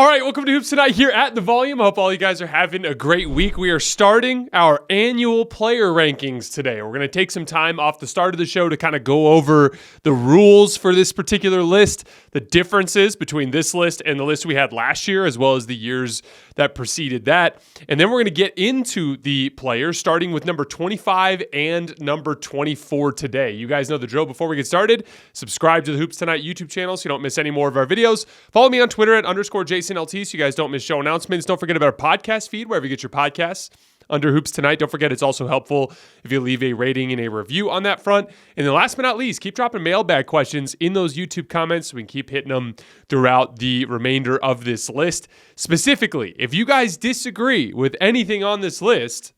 All right, welcome to Hoops Tonight here at The Volume. I hope all you guys are having a great week. We are starting our annual player rankings today. We're going to take some time off the start of the show to kind of go over the rules for this particular list, the differences between this list and the list we had last year, as well as the years that preceded that. And then we're going to get into the players, starting with number 25 and number 24 today. You guys know the drill. Before we get started, subscribe to the Hoops Tonight YouTube channel so you don't miss any more of our videos. Follow me on Twitter at _JasonLT so you guys don't miss show announcements. Don't forget about our podcast feed, wherever you get your podcasts, under Hoops Tonight. Don't forget, it's also helpful if you leave a rating and a review on that front. And then last but not least, keep dropping mailbag questions in those YouTube comments so we can keep hitting them throughout the remainder of this list. Specifically, if you guys disagree with anything on this list,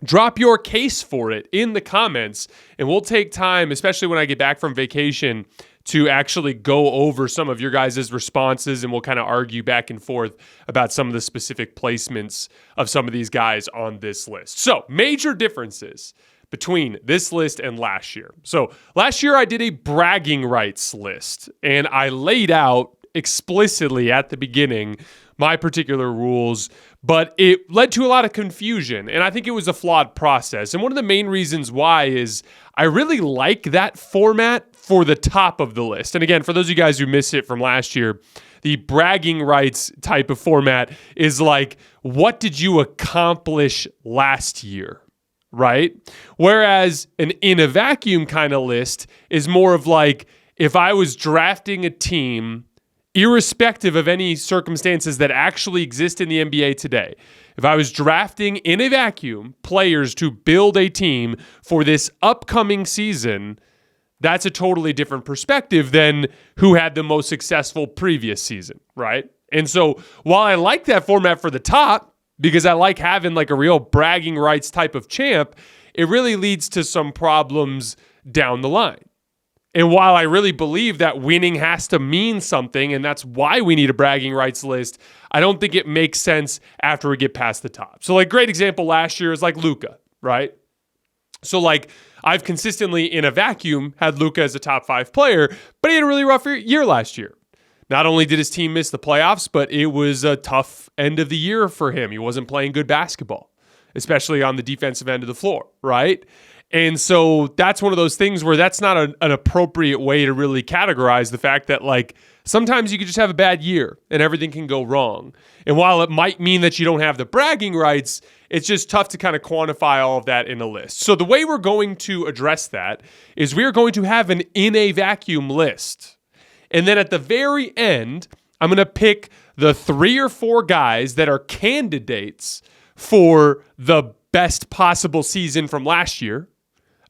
drop your case for it in the comments, and we'll take time, especially when I get back from vacation, to actually go over some of your guys' responses, and we'll kind of argue back and forth about some of the specific placements of some of these guys on this list. So, major differences between this list and last year. So, last year I did a bragging rights list, and I laid out explicitly at the beginning my particular rules, but it led to a lot of confusion, and I think it was a flawed process. And one of the main reasons why is I really like that format for the top of the list. And again, for those of you guys who missed it from last year, the bragging rights type of format is like, what did you accomplish last year, right? Whereas an in a vacuum kind of list is more of like, if I was drafting a team, irrespective of any circumstances that actually exist in the NBA today, if I was drafting in a vacuum players to build a team for this upcoming season, that's a totally different perspective than who had the most successful previous season, right? And so while I like that format for the top, because I like having like a real bragging rights type of champ, it really leads to some problems down the line. And while I really believe that winning has to mean something, and that's why we need a bragging rights list, I don't think it makes sense after we get past the top. So like great example last year is like Luka, right? So like I've consistently in a vacuum had Luka as a top 5 player, but he had a really rough year last year. Not only did his team miss the playoffs, but it was a tough end of the year for him. He wasn't playing good basketball, especially on the defensive end of the floor, right? And so that's one of those things where that's not an appropriate way to really categorize the fact that like sometimes you could just have a bad year and everything can go wrong. And while it might mean that you don't have the bragging rights, it's just tough to kind of quantify all of that in a list. So the way we're going to address that is we are going to have an in a vacuum list. And then at the very end, I'm going to pick the 3 or 4 guys that are candidates for the best possible season from last year,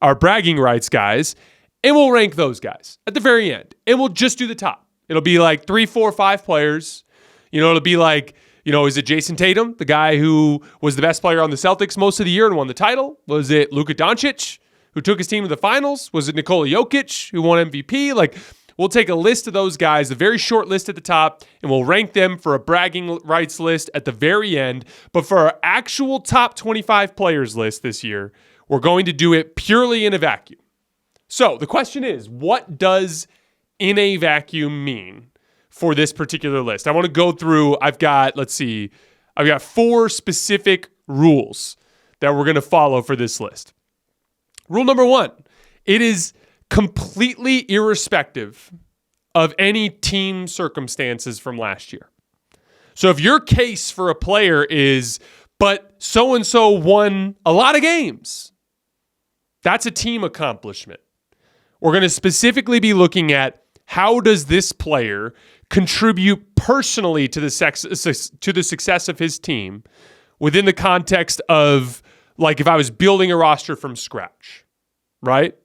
our bragging rights guys, and we'll rank those guys at the very end. And we'll just do the top. It'll be like 3, 4, 5 players. You know, it'll be like, you know, is it Jason Tatum, the guy who was the best player on the Celtics most of the year and won the title? Was it Luka Doncic, who took his team to the finals? Was it Nikola Jokic, who won MVP? Like, we'll take a list of those guys, a very short list at the top, and we'll rank them for a bragging rights list at the very end. But for our actual top 25 players list this year, we're going to do it purely in a vacuum. So the question is, what does in a vacuum mean for this particular list? I want to go through, I've got 4 specific rules that we're going to follow for this list. Rule number 1, it is completely irrespective of any team circumstances from last year. So if your case for a player is, but so-and-so won a lot of games, that's a team accomplishment. We're going to specifically be looking at how does this player contribute personally to the success of his team within the context of, like, if I was building a roster from scratch, right?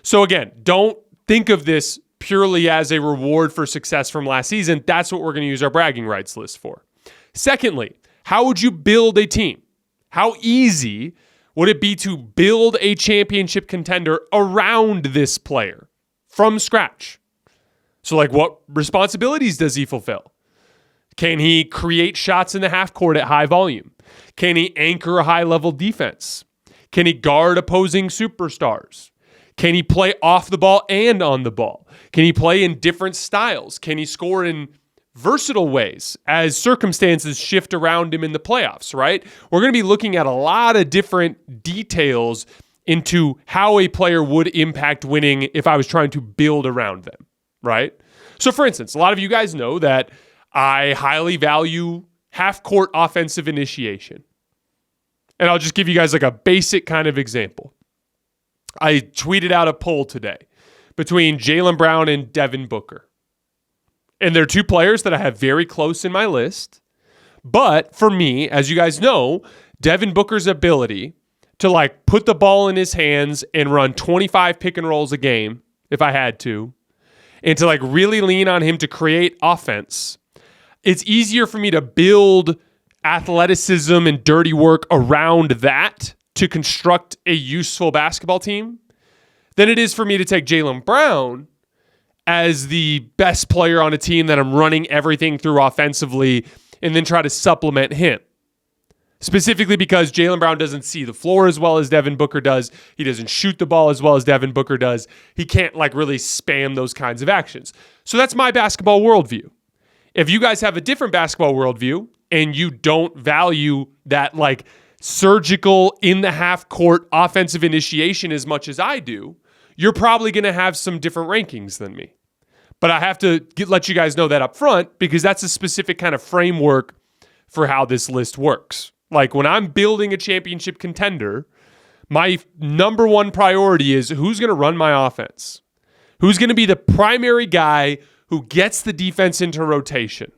So again, don't think of this purely as a reward for success from last season. That's what we're going to use our bragging rights list for. Secondly, how would you build a team? How easy would it be to build a championship contender around this player from scratch? So like, what responsibilities does he fulfill? Can he create shots in the half court at high volume? Can he anchor a high-level defense? Can he guard opposing superstars? Can he play off the ball and on the ball? Can he play in different styles? Can he score in versatile ways as circumstances shift around him in the playoffs, right? We're going to be looking at a lot of different details into how a player would impact winning if I was trying to build around them, right? So for instance, a lot of you guys know that I highly value half-court offensive initiation. And I'll just give you guys like a basic kind of example. I tweeted out a poll today between Jaylen Brown and Devin Booker. And they're two players that I have very close in my list. But for me, as you guys know, Devin Booker's ability to like put the ball in his hands and run 25 pick and rolls a game, if I had to, and to like really lean on him to create offense, it's easier for me to build athleticism and dirty work around that to construct a useful basketball team than it is for me to take Jaylen Brown as the best player on a team that I'm running everything through offensively and then try to supplement him. Specifically because Jaylen Brown doesn't see the floor as well as Devin Booker does. He doesn't shoot the ball as well as Devin Booker does. He can't like really spam those kinds of actions. So that's my basketball worldview. If you guys have a different basketball worldview and you don't value that like surgical in the half court offensive initiation as much as I do, you're probably going to have some different rankings than me. But I have to let you guys know that up front because that's a specific kind of framework for how this list works. Like when I'm building a championship contender, my number one priority is who's going to run my offense? Who's going to be the primary guy who gets the defense into rotation?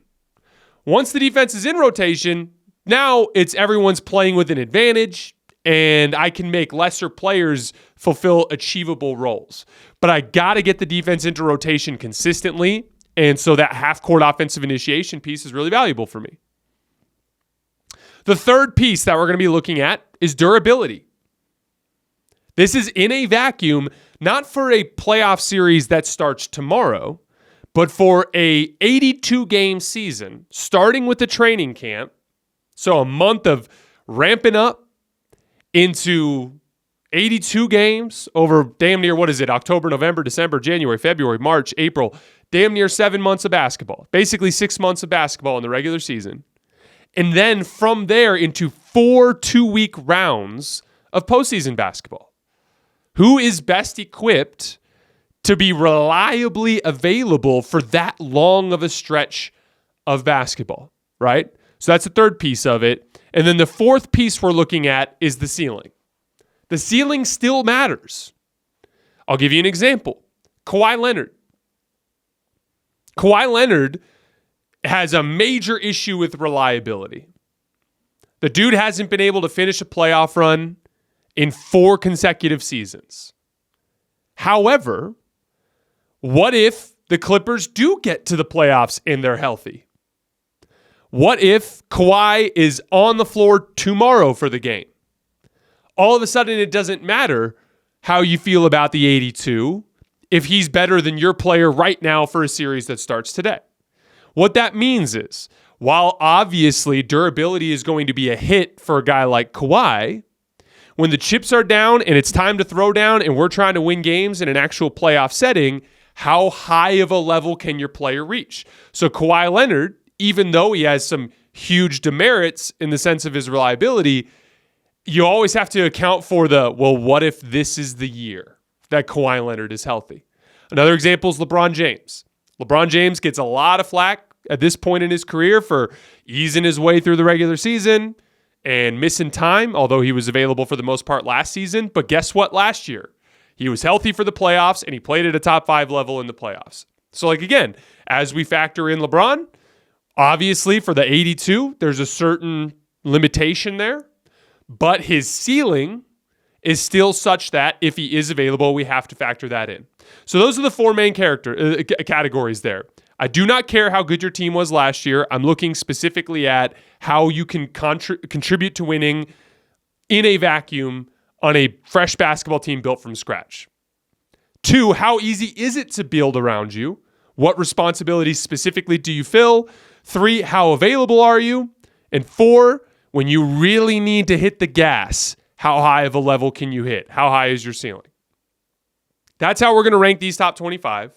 Once the defense is in rotation, now it's everyone's playing with an advantage and I can make lesser players fulfill achievable roles. But I got to get the defense into rotation consistently. And so that half-court offensive initiation piece is really valuable for me. The third piece that we're going to be looking at is durability. This is in a vacuum, not for a playoff series that starts tomorrow, but for a 82-game season, starting with the training camp. So a month of ramping up into 82 games over damn near, October, November, December, January, February, March, April, damn near 7 months of basketball. Basically 6 months of basketball in the regular season. And then from there into 4 2-week rounds of postseason basketball. Who is best equipped to be reliably available for that long of a stretch of basketball, right? So that's the third piece of it. And then the fourth piece we're looking at is the ceiling. The ceiling still matters. I'll give you an example. Kawhi Leonard. Kawhi Leonard has a major issue with reliability. The dude hasn't been able to finish a playoff run in 4 consecutive seasons. However, what if the Clippers do get to the playoffs and they're healthy? What if Kawhi is on the floor tomorrow for the game? All of a sudden, it doesn't matter how you feel about the 82 if he's better than your player right now for a series that starts today. What that means is, while obviously durability is going to be a hit for a guy like Kawhi, when the chips are down and it's time to throw down and we're trying to win games in an actual playoff setting, how high of a level can your player reach? So Kawhi Leonard, even though he has some huge demerits in the sense of his reliability, you always have to account for what if this is the year that Kawhi Leonard is healthy? Another example is LeBron James. LeBron James gets a lot of flack at this point in his career for easing his way through the regular season and missing time, although he was available for the most part last season. But guess what? Last year, he was healthy for the playoffs and he played at a top 5 level in the playoffs. So again, as we factor in LeBron, obviously for the 82, there's a certain limitation there, but his ceiling is still such that if he is available, we have to factor that in. So those are the 4 main categories there. I do not care how good your team was last year. I'm looking specifically at how you can contribute to winning in a vacuum on a fresh basketball team built from scratch. 2, how easy is it to build around you? What responsibilities specifically do you fill? 3, how available are you? And 4, when you really need to hit the gas, how high of a level can you hit? How high is your ceiling? That's how we're going to rank these top 25.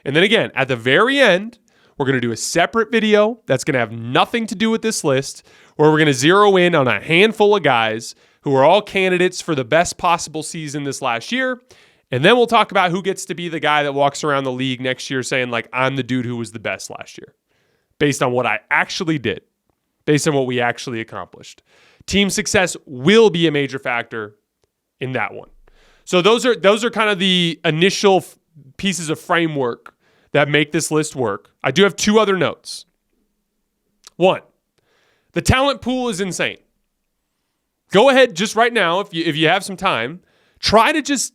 And then again, at the very end, We're going to do a separate video that's going to have nothing to do with this list, where we're going to zero in on a handful of guys who are all candidates for the best possible season this last year. And then we'll talk about who gets to be the guy that walks around the league next year saying, like, I'm the dude who was the best last year, based on what I actually did, based on what we actually accomplished. Team success will be a major factor in that one. So those are kind of the initial pieces of framework that make this list work. I do have two other notes. One, the talent pool is insane. Go ahead just right now, if you have some time, try to just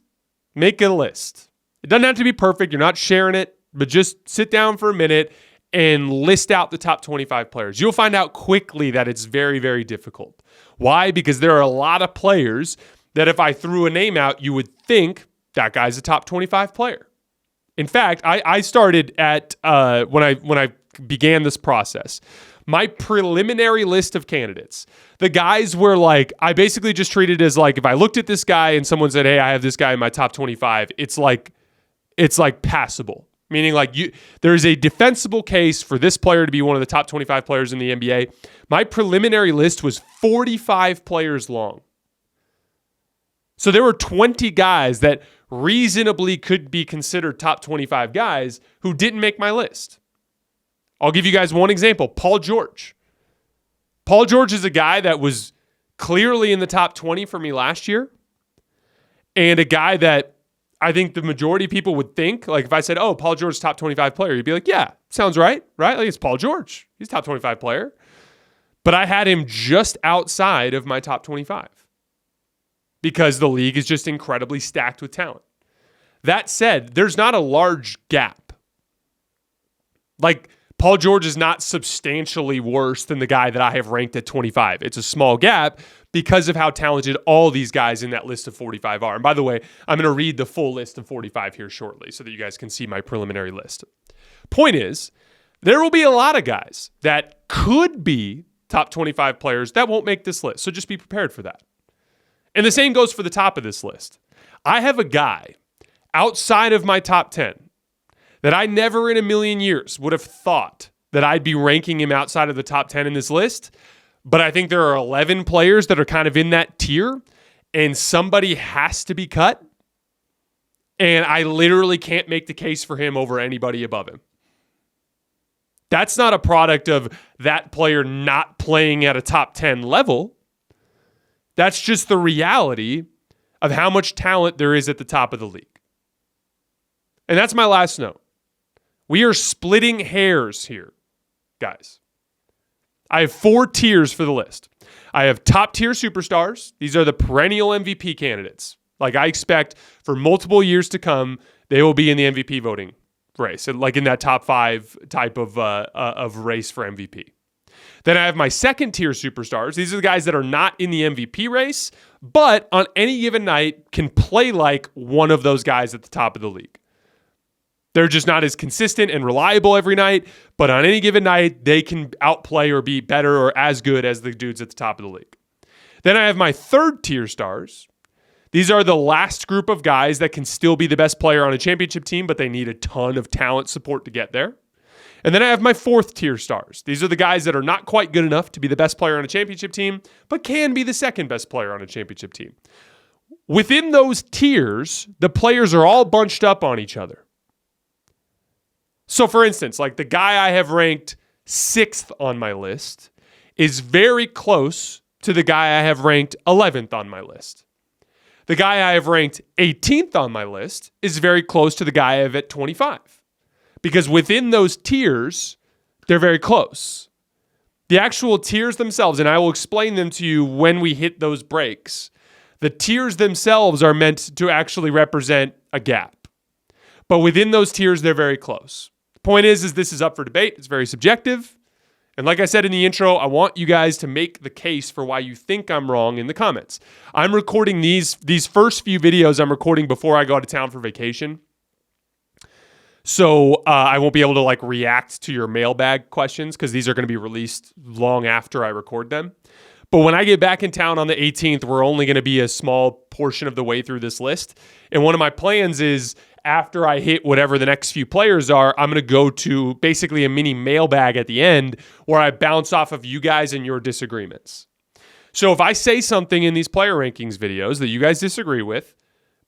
make a list. It doesn't have to be perfect. You're not sharing it, but just sit down for a minute and list out the top 25 players. You'll find out quickly that it's very, very difficult. Why? Because there are a lot of players that if I threw a name out, you would think that guy's a top 25 player. In fact, I started at when I began this process, my preliminary list of candidates, the guys were like, I basically just treated it as like, if I looked at this guy and someone said, hey, I have this guy in my top 25, it's like passable. Meaning like there's a defensible case for this player to be one of the top 25 players in the NBA. My preliminary list was 45 players long. So there were 20 guys that reasonably could be considered top 25 guys who didn't make my list. I'll give you guys one example. Paul George. Paul George is a guy that was clearly in the top 20 for me last year, and a guy that I think the majority of people would think, like if I said, oh, Paul George is top 25 player, you'd be like, yeah, sounds right? Like it's Paul George. He's top 25 player. But I had him just outside of my top 25 because the league is just incredibly stacked with talent. That said, there's not a large gap. Like Paul George is not substantially worse than the guy that I have ranked at 25. It's a small gap because of how talented all these guys in that list of 45 are. And by the way, I'm going to read the full list of 45 here shortly so that you guys can see my preliminary list. Point is, there will be a lot of guys that could be top 25 players that won't make this list. So just be prepared for that. And the same goes for the top of this list. I have a guy outside of my top 10 that I never in a million years would have thought that I'd be ranking him outside of the top 10 in this list. But I think there are 11 players that are kind of in that tier, and somebody has to be cut. And I literally can't make the case for him over anybody above him. That's not a product of that player not playing at a top 10 level. That's just the reality of how much talent there is at the top of the league. And that's my last note. We are splitting hairs here, guys. I have 4 tiers for the list. I have top tier superstars. These are the perennial MVP candidates. Like I expect for multiple years to come, they will be in the MVP voting race, like in that top 5 type of race for MVP. Then I have my second tier superstars. These are the guys that are not in the MVP race, but on any given night can play like one of those guys at the top of the league. They're just not as consistent and reliable every night, but on any given night, they can outplay or be better or as good as the dudes at the top of the league. Then I have my third tier stars. These are the last group of guys that can still be the best player on a championship team, but they need a ton of talent support to get there. And then I have my fourth tier stars. These are the guys that are not quite good enough to be the best player on a championship team, but can be the second best player on a championship team. Within those tiers, the players are all bunched up on each other. So for instance, like the guy I have ranked 6th on my list is very close to the guy I have ranked 11th on my list. The guy I have ranked 18th on my list is very close to the guy I have at 25. Because within those tiers, they're very close. The actual tiers themselves, and I will explain them to you when we hit those breaks, the tiers themselves are meant to actually represent a gap. But within those tiers, they're very close. The point is this is up for debate. It's very subjective. And like I said in the intro, I want you guys to make the case for why you think I'm wrong in the comments. I'm recording these first few videos I'm recording before I go out of town for vacation. So I won't be able to like react to your mailbag questions because these are going to be released long after I record them. But when I get back in town on the 18th, we're only going to be a small portion of the way through this list. And one of my plans is after I hit whatever the next few players are, I'm going to go to basically a mini mailbag at the end where I bounce off of you guys and your disagreements. So if I say something in these player rankings videos that you guys disagree with,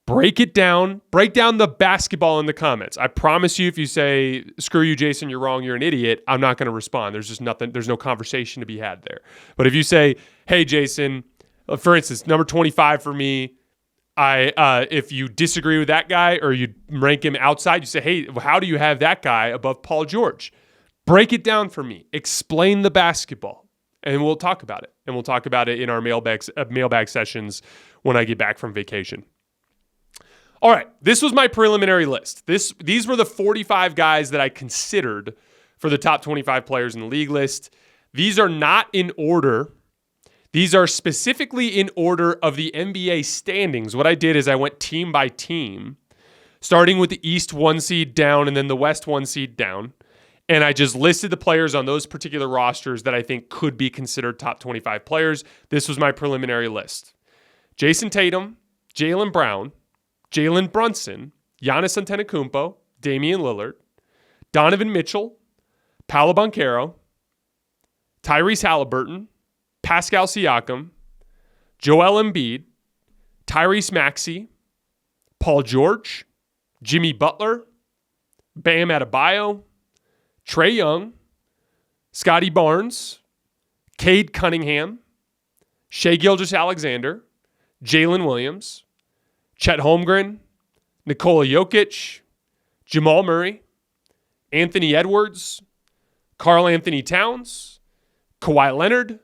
break it down, break down the basketball in the comments. I promise you, if you say, screw you, Jason, you're wrong, you're an idiot, I'm not going to respond. There's just nothing, there's no conversation to be had there. But if you say, hey, Jason, for instance, number 25 for me, if you disagree with that guy or you rank him outside, you say, hey, how do you have that guy above Paul George? Break it down for me. Explain the basketball, and we'll talk about it. And we'll talk about it in our mailbag sessions when I get back from vacation. All right, this was my preliminary list. These were the 45 guys that I considered for the top 25 players in the league list. These are not in order. These are specifically in order of the NBA standings. What I did is I went team by team, starting with the East 1 seed down and then the West 1 seed down. And I just listed the players on those particular rosters that I think could be considered top 25 players. This was my preliminary list. Jason Tatum, Jaylen Brown, Jalen Brunson, Giannis Antetokounmpo, Damian Lillard, Donovan Mitchell, Paolo Banchero, Tyrese Halliburton, Pascal Siakam, Joel Embiid, Tyrese Maxey, Paul George, Jimmy Butler, Bam Adebayo, Trae Young, Scotty Barnes, Cade Cunningham, Shai Gilgeous-Alexander, Jalen Williams, Chet Holmgren, Nikola Jokic, Jamal Murray, Anthony Edwards, Karl Anthony Towns, Kawhi Leonard,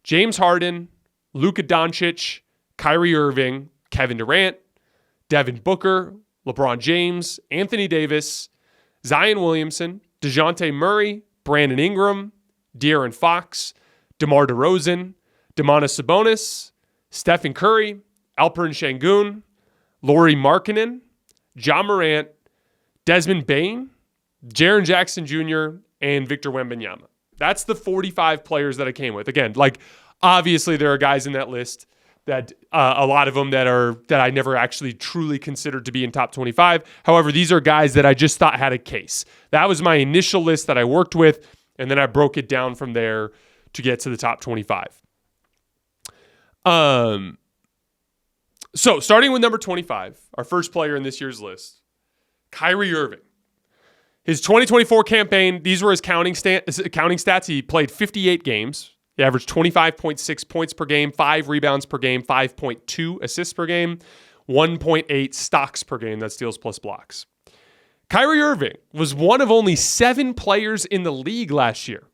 James Harden, Luka Doncic, Kyrie Irving, Kevin Durant, Devin Booker, LeBron James, Anthony Davis, Zion Williamson, DeJounte Murray, Brandon Ingram, De'Aaron Fox, DeMar DeRozan, Domantas Sabonis, Stephen Curry, Alperen Şengün, Lauri Markkanen, Ja Morant, Desmond Bane, Jaren Jackson Jr., and Victor Wembanyama. That's the 45 players that I came with. Again, obviously there are guys in that list that a lot of them that I never actually truly considered to be in top 25. However, these are guys that I just thought had a case. That was my initial list that I worked with, and then I broke it down from there to get to the top 25. So starting with number 25, our first player in this year's list, Kyrie Irving. His 2024 campaign, these were his counting stats. He played 58 games. He averaged 25.6 points per game, 5 rebounds per game, 5.2 assists per game, 1.8 stocks per game. That's steals plus blocks. Kyrie Irving was one of only 7 players in the league last year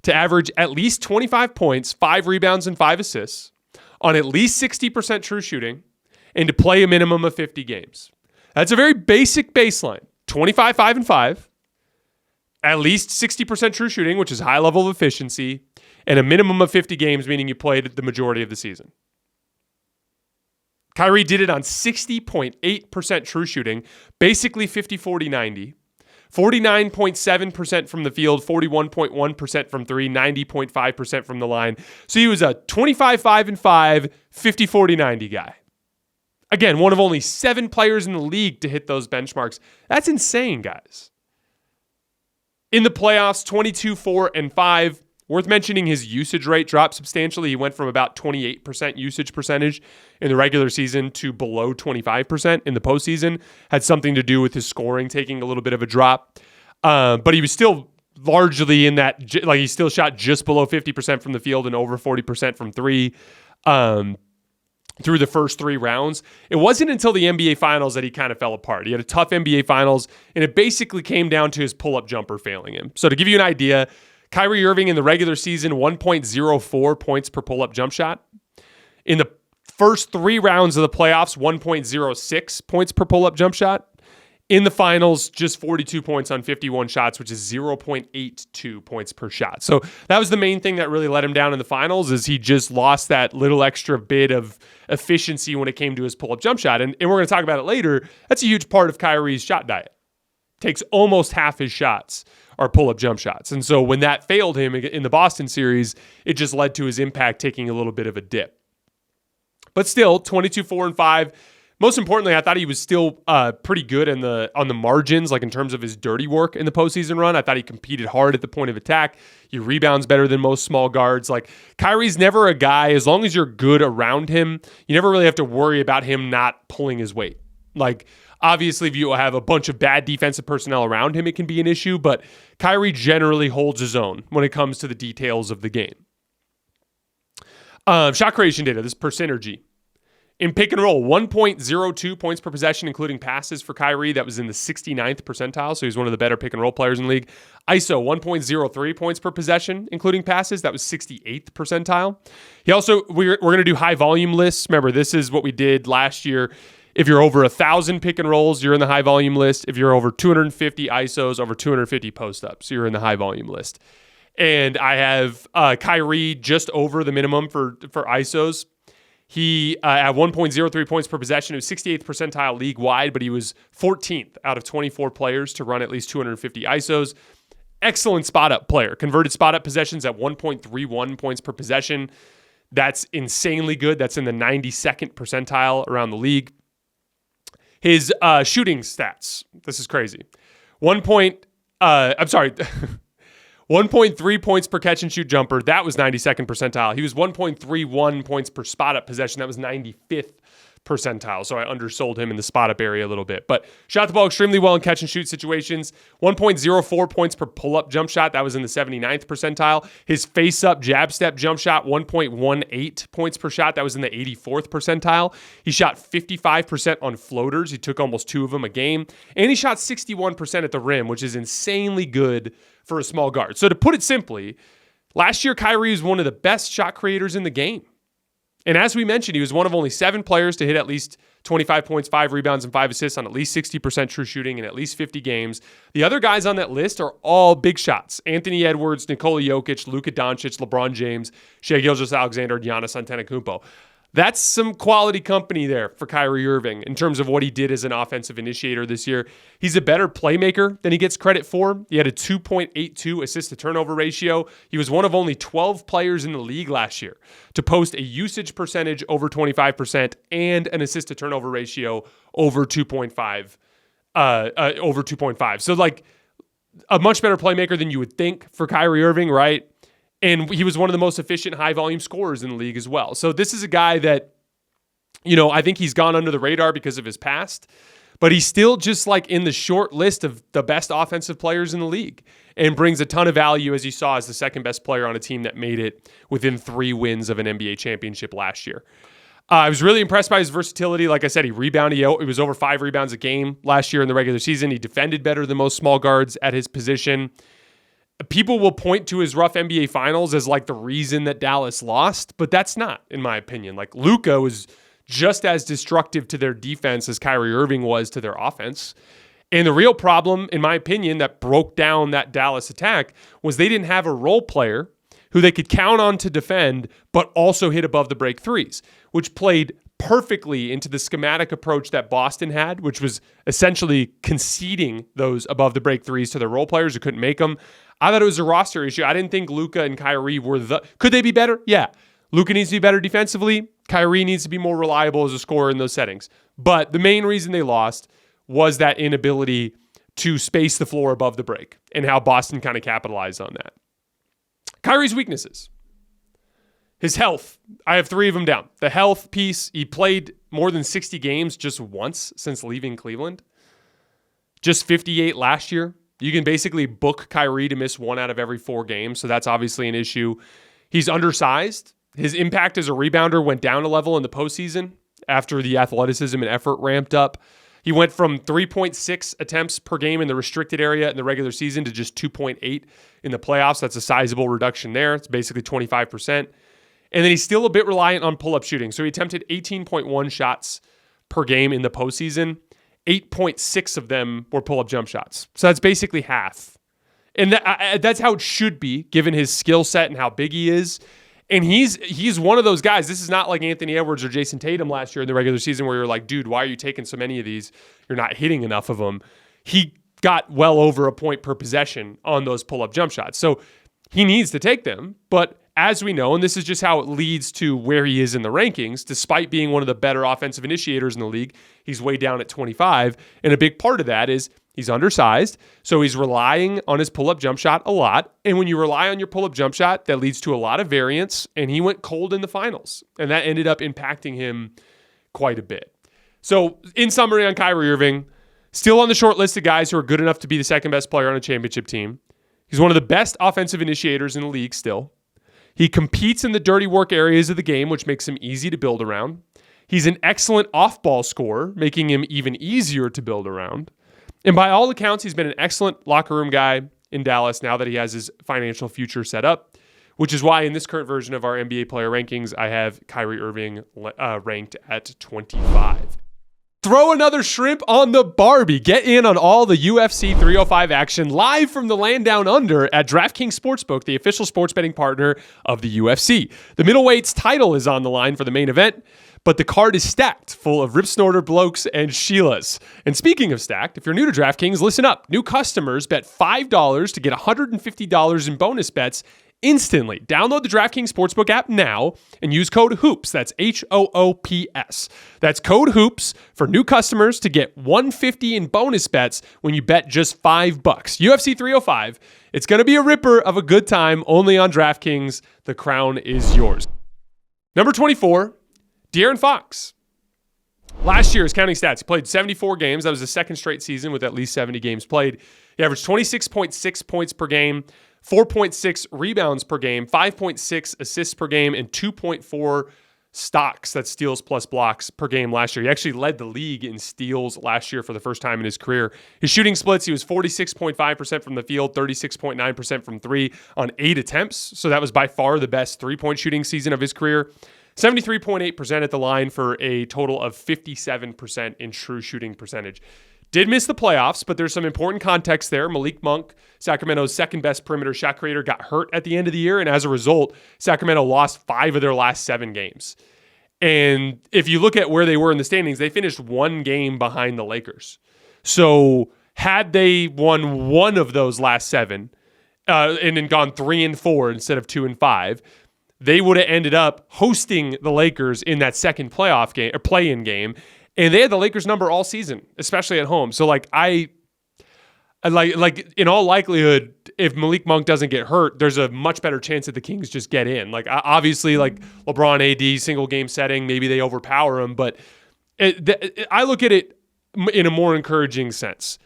to average at least 25 points, 5 rebounds, and 5 assists on at least 60% true shooting and to play a minimum of 50 games. That's a very basic baseline. 25, 5, and 5. At least 60% true shooting, which is high level of efficiency, and a minimum of 50 games, meaning you played the majority of the season. Kyrie did it on 60.8% true shooting, basically 50-40-90, 49.7% from the field, 41.1% from 3, 90.5% from the line. So he was a 25, 5, and 5, 50-40-90 guy. Again, one of only 7 players in the league to hit those benchmarks. That's insane, guys. In the playoffs, 22, 4, and 5. Worth mentioning, his usage rate dropped substantially. He went from about 28% usage percentage in the regular season to below 25% in the postseason. Had something to do with his scoring taking a little bit of a drop. But he was still largely in that, he still shot just below 50% from the field and over 40% from 3 through the first 3 rounds. It wasn't until the NBA Finals that he kind of fell apart. He had a tough NBA Finals, and it basically came down to his pull-up jumper failing him. So to give you an idea, Kyrie Irving in the regular season, 1.04 points per pull-up jump shot. In the first 3 rounds of the playoffs, 1.06 points per pull-up jump shot. In the finals, just 42 points on 51 shots, which is 0.82 points per shot. So that was the main thing that really let him down in the finals, is he just lost that little extra bit of efficiency when it came to his pull-up jump shot. And we're going to talk about it later. That's a huge part of Kyrie's shot diet. Takes almost half his shots are pull-up jump shots. And so when that failed him in the Boston series, it just led to his impact taking a little bit of a dip. But still, 22, 4, and 5, Most importantly, I thought he was still pretty good on the margins, like in terms of his dirty work in the postseason run. I thought he competed hard at the point of attack. He rebounds better than most small guards. Like, Kyrie's never a guy, as long as you're good around him, you never really have to worry about him not pulling his weight. Like, obviously, if you have a bunch of bad defensive personnel around him, it can be an issue, but Kyrie generally holds his own when it comes to the details of the game. Shot creation data, this is per synergy. In pick and roll, 1.02 points per possession, including passes for Kyrie. That was in the 69th percentile, so he's one of the better pick and roll players in the league. ISO, 1.03 points per possession, including passes. That was 68th percentile. He also, we're going to do high volume lists. Remember, this is what we did last year. If you're over 1,000 pick and rolls, you're in the high volume list. If you're over 250 ISOs, over 250 post-ups, you're in the high volume list. And I have Kyrie just over the minimum for ISOs. He at 1.03 points per possession. It was 68th percentile league-wide, but he was 14th out of 24 players to run at least 250 ISOs. Excellent spot-up player. Converted spot-up possessions at 1.31 points per possession. That's insanely good. That's in the 92nd percentile around the league. His shooting stats. This is crazy. 1.3 points per catch and shoot jumper. That was 92nd percentile. He was 1.31 points per spot up possession. That was 95th percentile. So I undersold him in the spot up area a little bit. But shot the ball extremely well in catch and shoot situations. 1.04 points per pull up jump shot. That was in the 79th percentile. His face up jab step jump shot, 1.18 points per shot. That was in the 84th percentile. He shot 55% on floaters. He took almost 2 of them a game. And he shot 61% at the rim, which is insanely good for a small guard. So to put it simply, last year Kyrie was one of the best shot creators in the game. And as we mentioned, he was one of only 7 players to hit at least 25 points, 5 rebounds, and 5 assists on at least 60% true shooting in at least 50 games. The other guys on that list are all big shots. Anthony Edwards, Nikola Jokic, Luka Doncic, LeBron James, Shai Gilgeous-Alexander, and Giannis Antetokounmpo. That's some quality company there for Kyrie Irving in terms of what he did as an offensive initiator this year. He's a better playmaker than he gets credit for. He had a 2.82 assist-to-turnover ratio. He was one of only 12 players in the league last year to post a usage percentage over 25% and an assist-to-turnover ratio over 2.5. Over 2.5. So, like, a much better playmaker than you would think for Kyrie Irving, right? And he was one of the most efficient high-volume scorers in the league as well. So this is a guy that, I think he's gone under the radar because of his past, but he's still just like in the short list of the best offensive players in the league and brings a ton of value, as you saw, as the second best player on a team that made it within 3 wins of an NBA championship last year. I was really impressed by his versatility. Like I said, he rebounded. It was over 5 rebounds a game last year in the regular season. He defended better than most small guards at his position. People will point to his rough NBA finals as like the reason that Dallas lost, but that's not, in my opinion. Like, Luka was just as destructive to their defense as Kyrie Irving was to their offense. And the real problem, in my opinion, that broke down that Dallas attack was they didn't have a role player who they could count on to defend, but also hit above the break threes, which played perfectly into the schematic approach that Boston had, which was essentially conceding those above the break threes to their role players who couldn't make them. I thought it was a roster issue. I didn't think Luka and Kyrie were could they be better? Yeah. Luka needs to be better defensively. Kyrie needs to be more reliable as a scorer in those settings. But the main reason they lost was that inability to space the floor above the break and how Boston kind of capitalized on that. Kyrie's weaknesses. His health. I have 3 of them down. The health piece, he played more than 60 games just once since leaving Cleveland. Just 58 last year. You can basically book Kyrie to miss 1 out of every 4 games, so that's obviously an issue. He's undersized. His impact as a rebounder went down a level in the postseason after the athleticism and effort ramped up. He went from 3.6 attempts per game in the restricted area in the regular season to just 2.8 in the playoffs. That's a sizable reduction there. It's basically 25%. And then he's still a bit reliant on pull-up shooting. So he attempted 18.1 shots per game in the postseason. 8.6 of them were pull-up jump shots. So that's basically half. And that's how it should be, given his skill set and how big he is. And he's one of those guys. This is not like Anthony Edwards or Jason Tatum last year in the regular season where you're like, dude, why are you taking so many of these? You're not hitting enough of them. He got well over a point per possession on those pull-up jump shots. So he needs to take them, but as we know, and this is just how it leads to where he is in the rankings, despite being one of the better offensive initiators in the league, he's way down at 25. And a big part of that is he's undersized, so he's relying on his pull-up jump shot a lot. And when you rely on your pull-up jump shot, that leads to a lot of variance, and he went cold in the finals. And that ended up impacting him quite a bit. So in summary on Kyrie Irving, still on the short list of guys who are good enough to be the second best player on a championship team. He's one of the best offensive initiators in the league still. He competes in the dirty work areas of the game, which makes him easy to build around. He's an excellent off-ball scorer, making him even easier to build around. And by all accounts, he's been an excellent locker room guy in Dallas now that he has his financial future set up, which is why in this current version of our NBA player rankings, I have Kyrie Irving ranked at 25. Throw another shrimp on the Barbie. Get in on all the UFC 305 action live from the land down under at DraftKings Sportsbook, the official sports betting partner of the UFC. The middleweight's title is on the line for the main event, but the card is stacked full of rip snorter blokes and Sheilas. And speaking of stacked, if you're new to DraftKings, listen up. New customers bet $5 to get $150 in bonus bets instantly. Download the DraftKings Sportsbook app now and use code HOOPS. That's HOOPS. That's code HOOPS for new customers to get $150 in bonus bets when you bet just $5. UFC 305. It's going to be a ripper of a good time only on DraftKings. The crown is yours. Number 24, De'Aaron Fox. Last year, his counting stats, he played 74 games. That was the second straight season with at least 70 games played. He averaged 26.6 points per game, 4.6 rebounds per game, 5.6 assists per game, and 2.4 stocks, that's steals plus blocks, per game last year. He actually led the league in steals last year for the first time in his career. His shooting splits, he was 46.5% from the field, 36.9% from three on 8 attempts. So that was by far the best three-point shooting season of his career. 73.8% at the line for a total of 57% in true shooting percentage. Did miss the playoffs, but there's some important context there. Malik Monk, Sacramento's second best perimeter shot creator, got hurt at the end of the year, and as a result, Sacramento lost 5 of their last 7 games. And if you look at where they were in the standings, they finished 1 game behind the Lakers. So had they won 1 of those last 7 and then gone 3-4 instead of 2-5, they would have ended up hosting the Lakers in that second playoff game or play-in game. And they had the Lakers number all season, especially at home. So like I in all likelihood, if Malik Monk doesn't get hurt, there's a much better chance that the Kings just get in. Like obviously, like LeBron AD single game setting, maybe they overpower him. But I look at it in a more encouraging sense.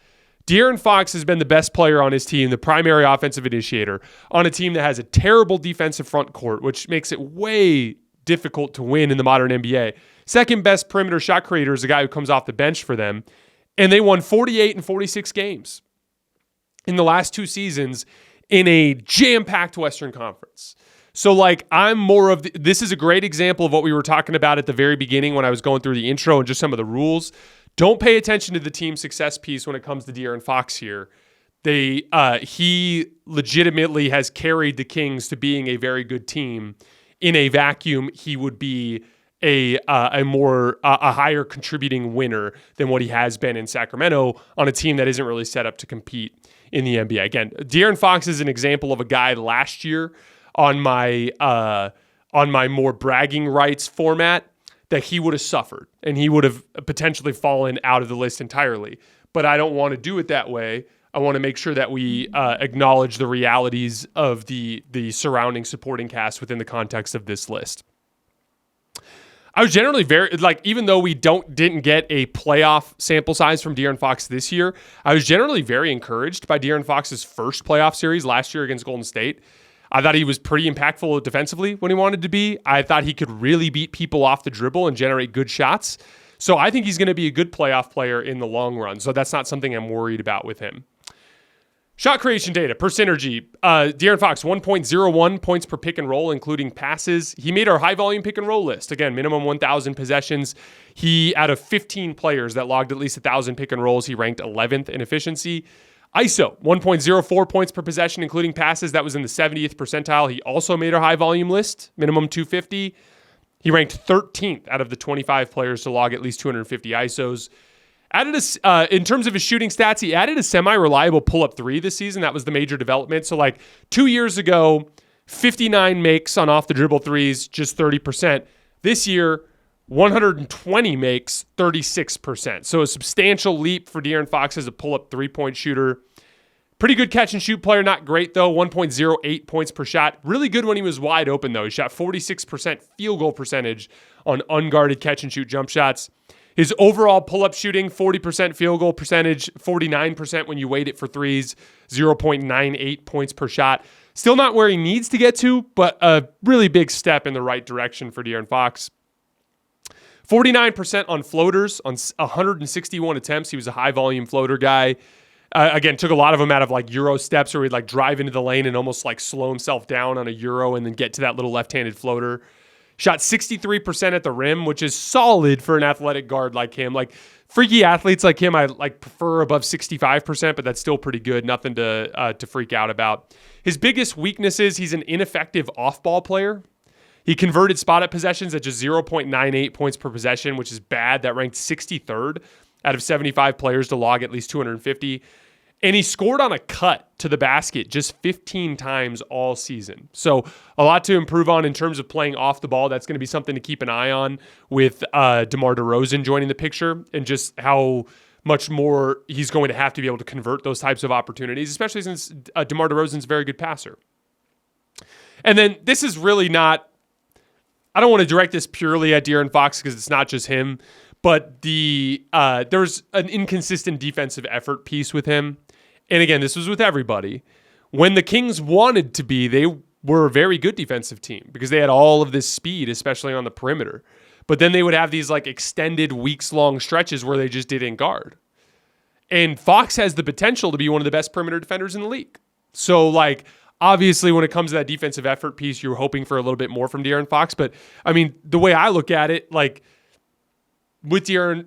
De'Aaron Fox has been the best player on his team, the primary offensive initiator, on a team that has a terrible defensive front court, which makes it way difficult to win in the modern NBA. Second best perimeter shot creator is the guy who comes off the bench for them. And they won 48 and 46 games in the last 2 seasons in a jam-packed Western Conference. So like I'm more of this is a great example of what we were talking about at the very beginning when I was going through the intro and just some of the rules. Don't pay attention to the team success piece when it comes to De'Aaron Fox here. He legitimately has carried the Kings to being a very good team. In a vacuum, he would be a higher contributing winner than what he has been in Sacramento on a team that isn't really set up to compete in the NBA. Again, De'Aaron Fox is an example of a guy last year on my more bragging rights format that he would have suffered and he would have potentially fallen out of the list entirely. But I don't want to do it that way. I want to make sure that we acknowledge the realities of the surrounding supporting cast within the context of this list. I was generally even though we didn't get a playoff sample size from De'Aaron Fox this year, I was generally very encouraged by De'Aaron Fox's first playoff series last year against Golden State. I thought he was pretty impactful defensively when he wanted to be. I thought he could really beat people off the dribble and generate good shots. So I think he's going to be a good playoff player in the long run. So that's not something I'm worried about with him. Shot creation data per synergy. De'Aaron Fox, 1.01 points per pick and roll, including passes. He made our high volume pick and roll list. Again, minimum 1,000 possessions. He, out of 15 players that logged at least 1,000 pick and rolls, he ranked 11th in efficiency. ISO, 1.04 points per possession, including passes. That was in the 70th percentile. He also made our high volume list, minimum 250. He ranked 13th out of the 25 players to log at least 250 ISOs. In terms of his shooting stats, he added a semi-reliable pull-up 3 this season. That was the major development. So 2 years ago, 59 makes on off the dribble threes, just 30%. This year, 120 makes, 36%. So a substantial leap for De'Aaron Fox as a pull-up three-point shooter. Pretty good catch and shoot player, not great though, 1.08 points per shot. Really good when he was wide open though. He shot 46% field goal percentage on unguarded catch and shoot jump shots. His overall pull-up shooting, 40% field goal percentage, 49% when you weight it for threes, 0.98 points per shot. Still not where he needs to get to, but a really big step in the right direction for De'Aaron Fox. 49% on floaters on 161 attempts. He was a high-volume floater guy. Again, took a lot of them out of like Euro steps where he'd like drive into the lane and almost like slow himself down on a Euro and then get to that little left-handed floater. Shot 63% at the rim, which is solid for an athletic guard like him. Like freaky athletes like him, I like prefer above 65%, but that's still pretty good. Nothing to freak out about. His biggest weakness is he's an ineffective off-ball player. He converted spot-up possessions at just 0.98 points per possession, which is bad. That ranked 63rd out of 75 players to log at least 250. And he scored on a cut to the basket just 15 times all season. So a lot to improve on in terms of playing off the ball. That's going to be something to keep an eye on with DeMar DeRozan joining the picture and just how much more he's going to have to be able to convert those types of opportunities, especially since DeMar DeRozan's a very good passer. And then this is really not, I don't want to direct this purely at De'Aaron Fox because it's not just him, but there's an inconsistent defensive effort piece with him. And again, this was with everybody. When the Kings wanted to be, they were a very good defensive team because they had all of this speed, especially on the perimeter. But then they would have these like extended weeks-long stretches where they just didn't guard. And Fox has the potential to be one of the best perimeter defenders in the league. So like, obviously, when it comes to that defensive effort piece, you're hoping for a little bit more from De'Aaron Fox. But I mean, the way I look at it, like, with DeMar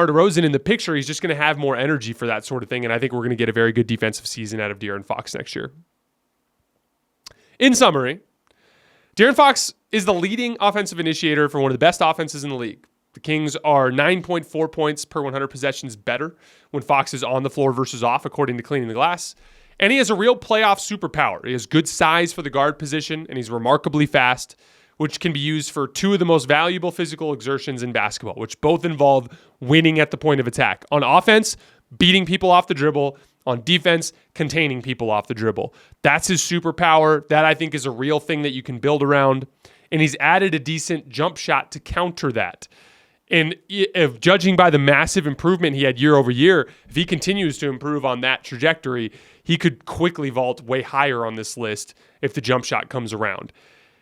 DeRozan in the picture, he's just going to have more energy for that sort of thing, and I think we're going to get a very good defensive season out of De'Aaron Fox next year. In summary, De'Aaron Fox is the leading offensive initiator for one of the best offenses in the league. The Kings are 9.4 points per 100 possessions better when Fox is on the floor versus off, according to Cleaning the Glass. And he has a real playoff superpower. He has good size for the guard position, and he's remarkably fast, which can be used for two of the most valuable physical exertions in basketball, which both involve winning at the point of attack. On offense, beating people off the dribble. On defense, containing people off the dribble. That's his superpower. That, I think, is a real thing that you can build around. And he's added a decent jump shot to counter that. And if judging by the massive improvement he had year over year, if he continues to improve on that trajectory, he could quickly vault way higher on this list if the jump shot comes around.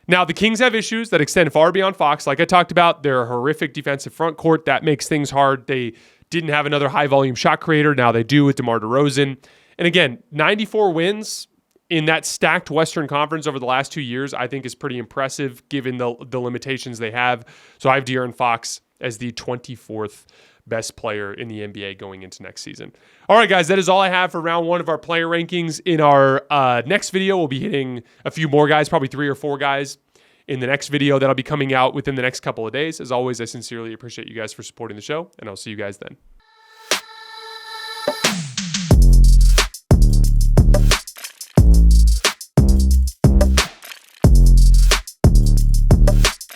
Now, the Kings have issues that extend far beyond Fox. Like I talked about, they're a horrific defensive front court. That makes things hard. They didn't have another high-volume shot creator. Now they do with DeMar DeRozan. And again, 94 wins in that stacked Western Conference over the last 2 years, I think is pretty impressive given the limitations they have. So I have De'Aaron Fox as the 24th best player in the NBA going into next season. All right, guys, that is all I have for round one of our player rankings. In our next video, we'll be hitting a few more guys, probably 3 or 4 guys in the next video that'll be coming out within the next couple of days. As always, I sincerely appreciate you guys for supporting the show, and I'll see you guys then.